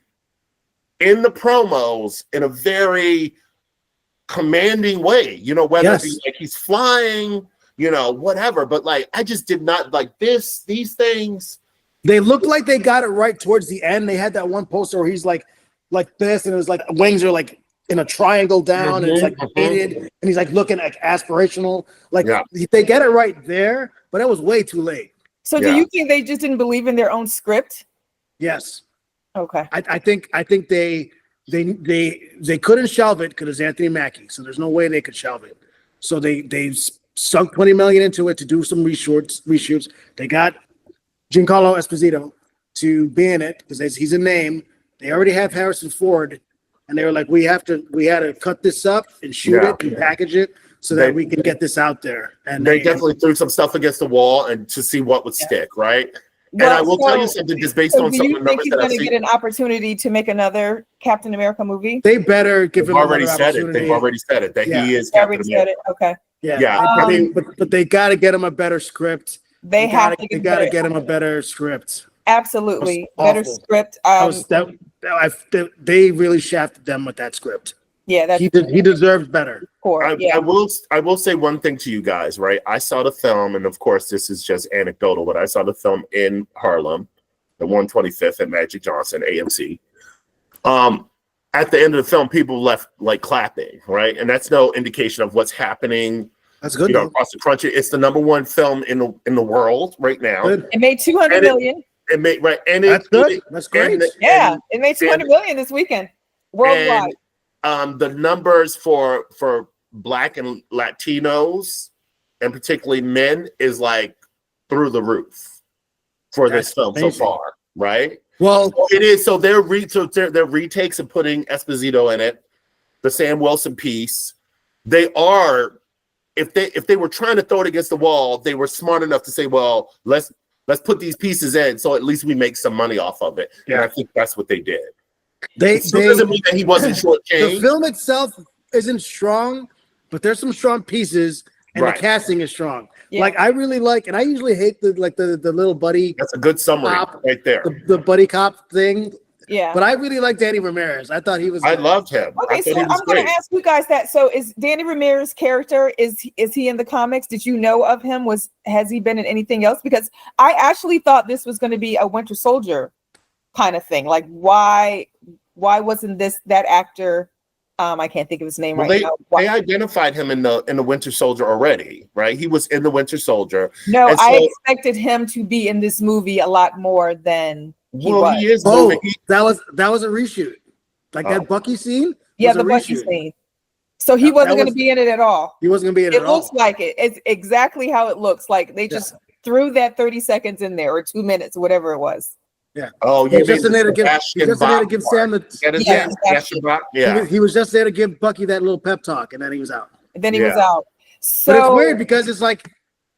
in the promos in a very commanding way, whether it be he's flying, whatever. But I just did not like these things. They looked like they got it right towards the end. They had that one poster where he's like this, and it was like wings are like in a triangle down, and it's like painted, and he's like looking like aspirational. They get it right there, but it was way too late. So do you think they just didn't believe in their own script? Yes. Okay. I think they couldn't shelve it because it's Anthony Mackie, so there's no way they could shelve it. So they sunk $20 million into it to do some reshoots. They got Giancarlo Esposito to be in it because he's a name. They already have Harrison Ford, and they were like, we had to cut this up and shoot it and package it so that we can get this out there. And they definitely threw some stuff against the wall and to see what would stick, right? And I will tell you something just based on some of the numbers he's going to get an opportunity to make another Captain America movie? They better give him already said it. They've already said it that he is Captain America. Okay. Yeah. But they got to get him a better script. They got to get him a better script. Absolutely. Better script. They really shafted them with that script. Yeah, he deserves better. I will say one thing to you guys, right? I saw the film, and of course, this is just anecdotal, but I saw the film in Harlem, the 125th at Magic Johnson, AMC. At the end of the film, people left clapping, right? And that's no indication of what's happening. That's good. Across the country. It's the number one film in the world right now. Good. It made $200 million. It made that's good. That's great. It made $200 million this weekend worldwide. The numbers for Black and Latinos, and particularly men, is through the roof for this film so far, right? Well, it is. So their retakes of putting Esposito in it, the Sam Wilson piece, they are. If they were trying to throw it against the wall, they were smart enough to say, well, let's put these pieces in, so at least we make some money off of it. Yeah. And I think that's what they did. It doesn't mean that he wasn't shortchanged. The film itself isn't strong, but there's some strong pieces, and the casting is strong. Yeah. I really like, and I usually hate the little buddy. That's a good summary right there. The buddy cop thing. Yeah. But I really like Danny Ramirez. I thought he was. I loved him. Okay, I so thought he was I'm going great. to ask you guys that. So, is Danny Ramirez's character is he in the comics? Did you know of him? Has he been in anything else? Because I actually thought this was going to be a Winter Soldier kind of thing. Like, why wasn't that actor? I can't think of his name Well, right now. they identified him in the Winter Soldier already, right? He was in the Winter Soldier. No, And I so- expected him to be in this movie a lot more than he Well, was. he is. Oh, moving. that was a reshoot. Like that Bucky scene. Yeah, was the a Bucky reshoot. scene. So he That wasn't going to was- be in it at all. He wasn't gonna be in it It at all. looks like it. It's exactly how it looks. Like they just threw that 30 seconds in there or 2 minutes, whatever it was. Oh, He you was just in mean there to give. Sebastian He was just in there to Bach give part. Sam the. Get it? Yeah, Yeah, exactly. Sebastian Bach. Yeah. He was just there to give Bucky that little pep talk, and then he was out. And then he was Yeah. out. So But it's weird because it's like,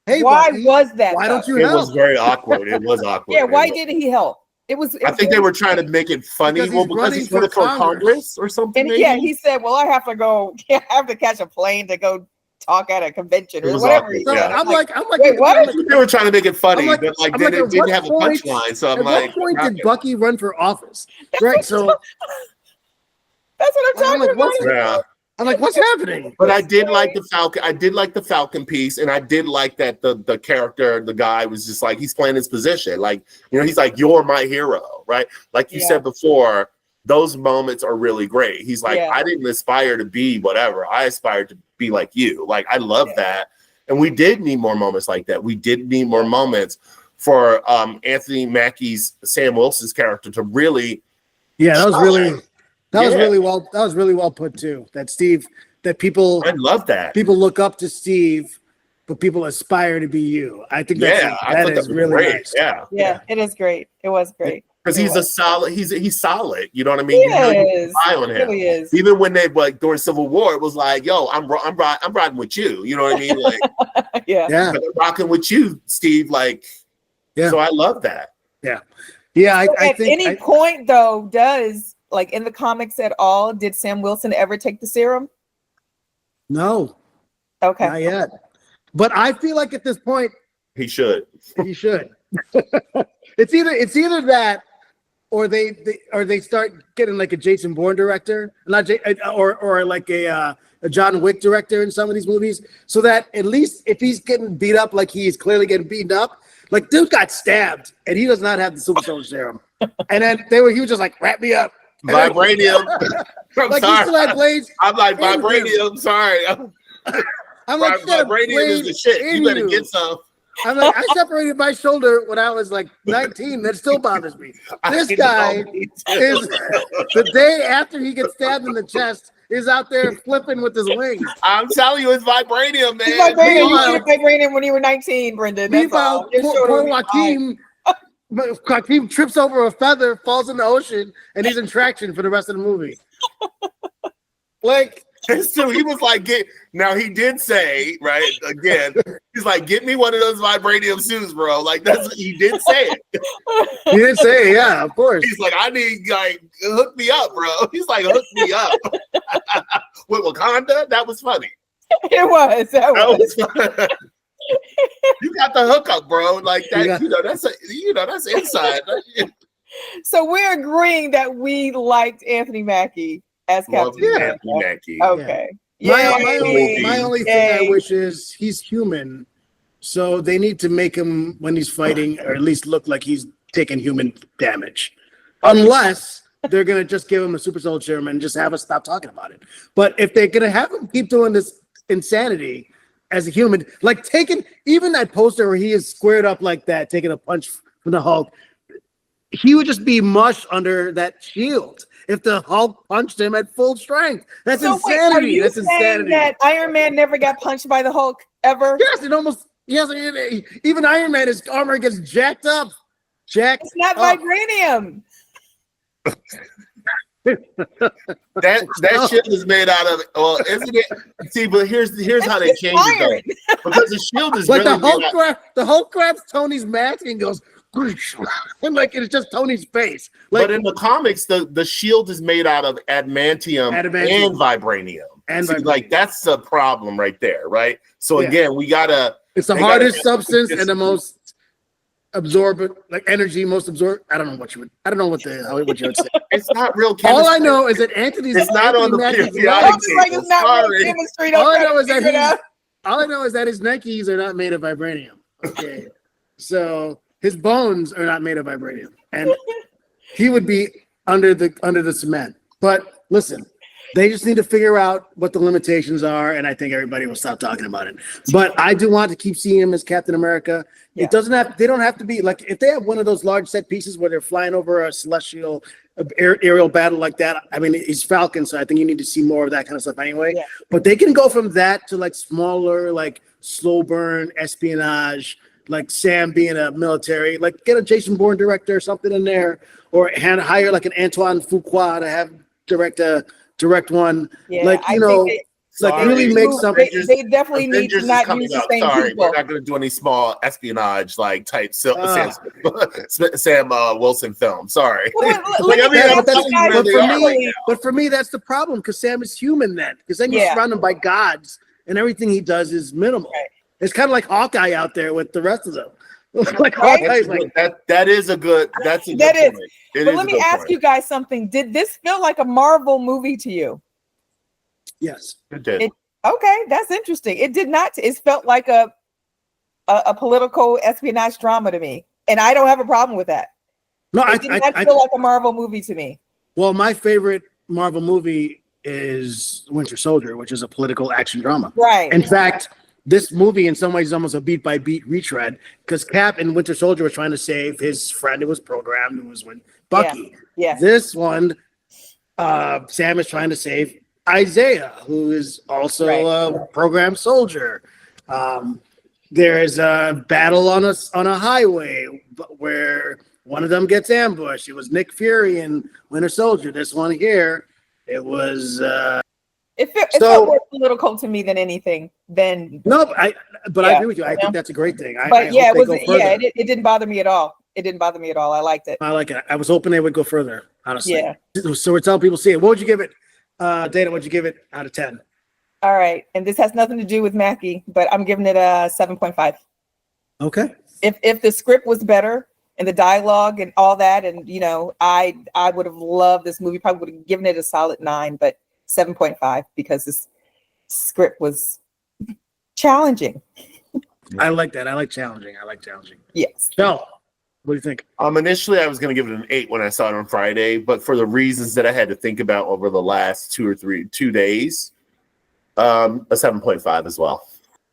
hey, why Bucky, was that? why don't though? you It was help? very awkward. It was awkward. Yeah, why It was- didn't he help? It was. I think they were trying to make it funny. Because Well, he's because running he's running for for Congress. Congress or something. And maybe? yeah, he said, "Well, I have to go. I have to catch a plane to go talk at a convention It or was whatever." awkward, he So said. yeah. I'm like, wait, what? I'm like, They were trying to make it funny, I'm like- but like I'm then like, it at didn't what have a point- punchline. So I'm at like, what point did okay. Bucky run for office? Right. So That's what I'm talking like, about. what's- Yeah. I'm like, what's happening? But I did like the Falcon. I did like the Falcon piece, and I did like that the character, the guy was just like he's playing his position. Like, you know, he's like, "You're my hero," right? Like you Yeah. said before, those moments are really great. He's like, Yeah. "I didn't aspire to be whatever. I aspired to be like you." Like, I love Yeah. that, and we did need more moments like that. We did need more moments for Anthony Mackie's Sam Wilson's character to really. Yeah, that was really Yeah. That was really well put too. That Steve, that people I love that. look up to Steve, but people aspire to be you. I think Yeah, I that thought is that was really great. nice. Yeah. Yeah, it is great. It was great. Because It he's a was. solid, he's solid. You know what I mean? He You know, you is. can rely on He him. really is. Even when they like during Civil War, it was like, "Yo, I'm riding with you." You know what I mean? Like, Yeah. Yeah, I'm rocking with you, Steve. Like, Yeah. So I love that. yeah. So I at think any point, though, like in the comics at all, did Sam Wilson ever take the serum? no, Okay. not yet. But I feel like at this point He should. he should. It's either that, or they start getting like a Jason Bourne director, or like a John Wick director in some of these movies, so that at least if he's getting beat up like he's clearly getting beaten up, like dude got stabbed and he does not have the super soldier serum, and then he was just like wrap me up. Vibranium. I'm Like he still sorry. had blades. I'm like in him. vibranium. Sorry. I'm like, you got a Vibranium is blade the shit. in You better you. get some. I'm like, I separated my shoulder when I was like 19. That still bothers me. This guy is the day after he gets stabbed in the chest is out there flipping with his wings. I'm telling you, it's vibranium, man. It's vibranium. You Meanwhile- should have vibranium when you were 19, Brendon. That's Meanwhile, all. Your shoulder poor will be fine. Joaquin trips over a feather, falls in the ocean, and he's in traction for the rest of the movie. Like, So he was like, now he did say, right, again, he's like, get me one of those vibranium suits, bro. Like, he did say it. he didn't say it, yeah, of course. He's like, I need, like, hook me up, bro. He's like, hook me up. With Wakanda, that was funny. It was. That That was. was fun. You got the hookup, bro. Like that, Yeah. That's inside. So we're agreeing that we liked Anthony Mackie as Love Captain America. Anthony Mackie. Okay. My only thing I Yay. wish is he's human, so they need to make him when he's fighting, or at least look like he's taking human damage. Unless they're gonna just give him a super soldier serum and just have us stop talking about it. But if they're gonna have him keep doing this insanity as a human, like taking even that poster where he is squared up like that, taking a punch from the Hulk, he would just be mush under that shield if the Hulk punched him at full strength. That's So wait, are insanity. you That's saying insanity. that Iron Man never got punched by the Hulk ever? Yes, it almost. Yes, even Iron Man, his armor gets jacked up. It's not up. vibranium. That shield is made out of. Well, isn't it? See, but here's how they It's change it iron. though. Because the shield is Like really made out. the Hulk grabs Tony's mask and goes, and like it's just Tony's face. Like But in the comics, the shield is made out of adamantium. Adamantium. And vibranium. And See, vibranium. like that's the problem right there, right? So Yeah. again, we gotta. it's the they gotta- hardest substance and the most absorbent, like energy, most absorb. I don't know what you would say. It's not real chemistry. All I know is that Anthony's. It's not on the Mackie's periodic legs- Like it's not real Sorry. chemistry. All I Don't know is figure it that out. all I know is that his Nikes are not made of vibranium. Okay, so his bones are not made of vibranium, and he would be under the cement. But listen, they just need to figure out what the limitations are, and I think everybody will stop talking about it. But I do want to keep seeing him as Captain America. Yeah. It doesn't have. They don't have to be like if they have one of those large set pieces where they're flying over a celestial aerial battle like that. I mean, he's Falcon, so I think you need to see more of that kind of stuff anyway. Yeah. But they can go from that to like smaller, like slow burn espionage, like Sam being a military, like get a Jason Bourne director or something in there, or hire like an Antoine Fuqua to have direct one. Yeah, like I you know, think like Sorry. really make something. They definitely need to Avengers is not coming use the out. same Sorry, people. we're not going to do any small espionage like type Sam Wilson film. Sorry. Well, look Like, I at mean, that. I'm telling you where But they for are right me, now. but for me, that's the problem because Sam is human then. Because then you're Yeah. surrounded by gods, and everything he does is minimal. Right. It's kind of like Hawkeye out there with the rest of them. Like Right. Hawkeye's like, That is a good. That's a That good is. point. It But is let a me good ask point. you guys something. Did this feel like a Marvel movie to you? yes. It did. It- Okay, that's interesting. It did not. It felt like a political espionage drama to me, and I don't have a problem with that. No, It did not feel like a Marvel movie to me. well, my favorite Marvel movie is Winter Soldier, which is a political action drama. Right. In fact, this movie in some ways is almost a beat by beat retread because Cap in Winter Soldier was trying to save his friend who was programmed, who was with Bucky. Yeah. This one, Sam is trying to save Isaiah, who is also a programmed soldier. There is a battle on a highway where one of them gets ambushed. It was Nick Fury and Winter Soldier. This one here, it was It felt more political to me than anything. no. I agree with you. I think that's a great thing. I Yeah, hope they go further. it didn't bother me at all. It didn't bother me at all. I liked it. I like it. I was hoping they would go further. Honestly, Yeah. So we're telling people to see it. What would you give it, Dana? What'd you give it out of 10? All right, and this has nothing to do with Mackie, but I'm giving it a 7.5. Okay. If the script was better and the dialogue and all that, and I would have loved this movie. Probably would have given it a solid 9, but 7.5 because this script was challenging. I like that. I like challenging. Yes. Shell, what do you think? Initially, I was going to give it an 8 when I saw it on Friday, but for the reasons that I had to think about over the last 2 days, a 7.5 as well.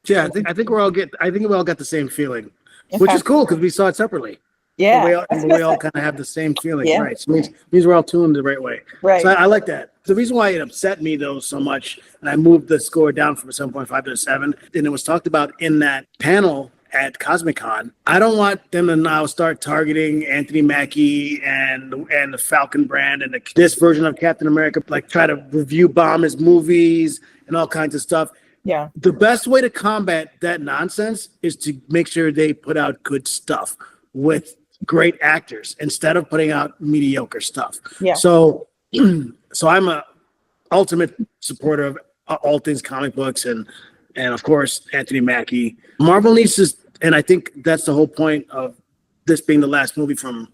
Yeah, I think we all got the same feeling, which is cool because we saw it separately. Yeah. We all kind of have the same feeling, Yeah. right? So it means we're all tuned the right way. Right. So I like that. The reason why it upset me though so much, and I moved the score down from a 7.5 to a 7, and it was talked about in that panel at Cosmic Con. I don't want them to now start targeting Anthony Mackie and the Falcon brand and this version of Captain America, like try to review bomb his movies and all kinds of stuff. Yeah. The best way to combat that nonsense is to make sure they put out good stuff with great actors instead of putting out mediocre stuff. Yeah. So I'm a ultimate supporter of all things comic books and of course Anthony Mackie. Marvel needs to, and I think that's the whole point of this being the last movie from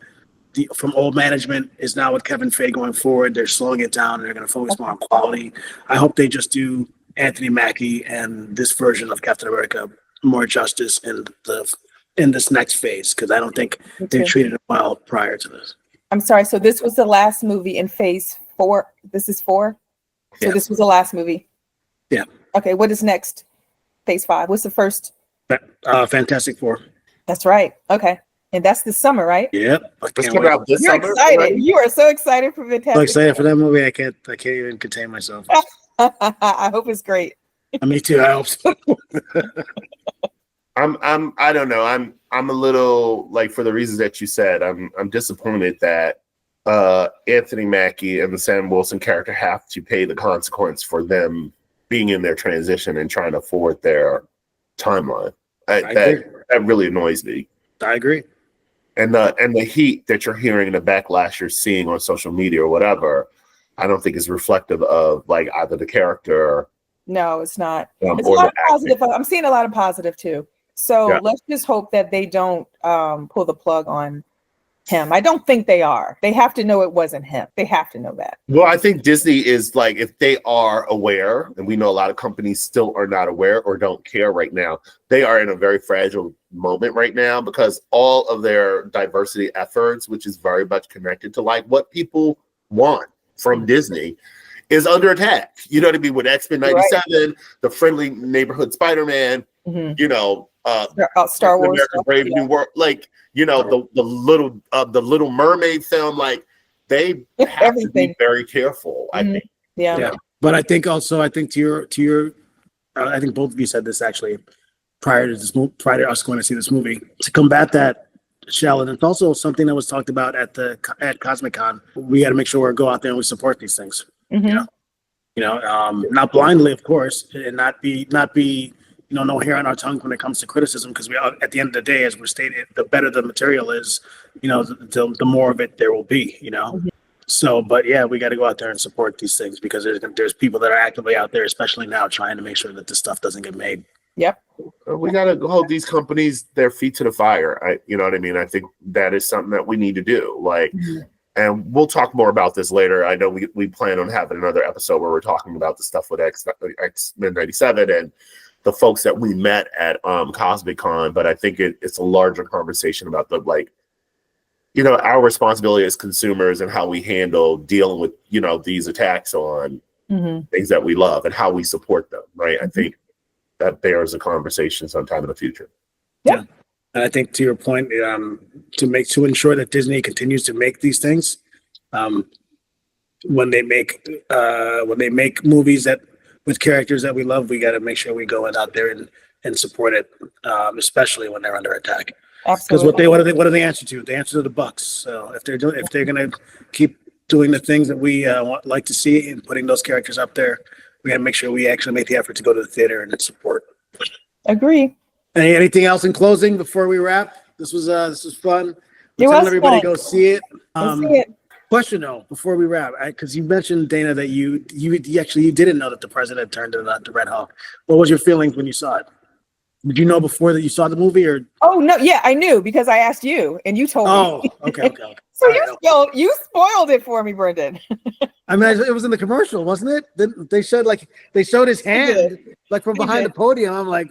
old management is now with Kevin Feige going forward. They're slowing it down and they're going to focus more on quality. I hope they just do Anthony Mackie and this version of Captain America more justice in this next phase because I don't think they treated it well prior to this. I'm sorry. So this was the last movie in phase 4. This is 4. So Yeah. this was the last movie. Yeah. Okay. What is next? Phase 5. What's the first? Fantastic Four. That's right. Okay. And that's this summer, right? Yep. I Let's can't talk wait. about this You're summer. excited. right? You are so excited for Fantastic. So excited for that movie. I can't even contain myself. I hope it's great. Me too. I hope so. I don't know. I'm a little like for the reasons that you said. I'm disappointed that Anthony Mackie and the Sam Wilson character have to pay the consequence for them being in their transition and trying to forward their timeline. That really annoys me. I agree. And the heat that you're hearing and the backlash you're seeing on social media or whatever, I don't think is reflective of like either the character. No, it's not. Or It's a lot the of positive. I'm seeing a lot of positive too. So Yeah. let's just hope that they don't pull the plug on him. I don't think they are. They have to know it wasn't him. They have to know that. Well, I think Disney is like, if they are aware, and we know a lot of companies still are not aware or don't care right now, they are in a very fragile moment right now because all of their diversity efforts, which is very much connected to like what people want from Disney, is under attack. You know what I mean? With X-Men 97, the Friendly Neighborhood Spider-Man, you know, Star Wars, American Brave New World, like, you know, the Little Mermaid film, like they have to be very careful. I think. Yeah. But I think also, I think to your, I think both of you said this actually prior to us going to see this movie, to combat that, Sheldon. It's also something that was talked about at Cosmic Con. We got to make sure we go out there and we support these things. You know, not blindly, of course, and not be no hair on our tongue when it comes to criticism, because we at the end of the day, as we're stating, the better the material is, you know, the more of it there will be, you know. So, but yeah, we got to go out there and support these things because there's people that are actively out there, especially now, trying to make sure that this stuff doesn't get made. Yep. We got to hold these companies their feet to the fire. You know what I mean? I think that is something that we need to do. Like, and we'll talk more about this later. I know we plan on having another episode where we're talking about the stuff with X-Men 97 and the folks that we met at Cosmic Con, but I think it's a larger conversation about the, like, you know, our responsibility as consumers and how we handle dealing with, you know, these attacks on things that we love and how we support them, right? I think that bears a conversation sometime in the future. Yeah. And I think to your point, to ensure that Disney continues to make these things, when they make movies that with characters that we love, we got to make sure we go out there and support it, especially when they're under attack. Because what do they answer to? They answer to the bucks. So if they're gonna keep doing the things that we like to see and putting those characters up there, we got to make sure we actually make the effort to go to the theater and support. Agree. Anything else in closing before we wrap? This was fun. It was everybody fun. go see it. Go see it. Question though, before we wrap, because you mentioned, Dana, that you didn't know that the president turned to the Red Hawk. What was your feelings when you saw it? Did you know before that you saw the movie, or? Oh no, yeah, I knew because I asked you and you told me. Oh, okay. So you spoiled it for me, Brendon. I mean, it was in the commercial, wasn't it? They showed his hand like from behind the podium. I'm like,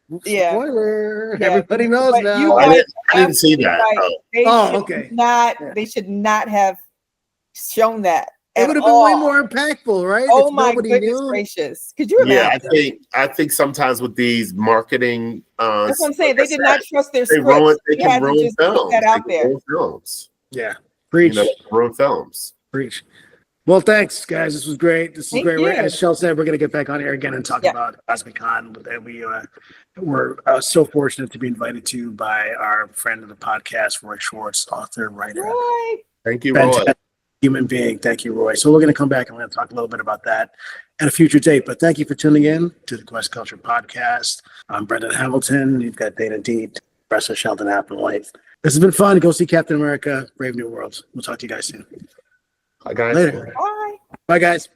spoiler! Yeah. Everybody knows But now. I didn't see that. Right. They should not have shown that. It would have been way more impactful, right? Oh my goodness gracious! Could you imagine? Yeah, I think sometimes with these marketing, that's what I'm saying. They did not trust their scripts. They can ruin films. That out there. Films. Yeah, preach. You know, ruin films. Preach. Well, thanks, guys. This was great. Thank great. You. As Shel said, we're going to get back on here again and talk about Cosmic Con. We're so fortunate to be invited to by our friend of the podcast, Roy Schwartz, author, writer. Roy. Thank you, Roy. Human being. Thank you, Roy. So we're going to come back and we're going to talk a little bit about that at a future date. But thank you for tuning in to the Quest Culture Podcast. I'm Brendon Hamilton. You've got Dana Deet, Professor Sheldon Applewhite. This has been fun. Go see Captain America, Brave New World. We'll talk to you guys soon. Bye, guys. Later. Bye. Bye, guys.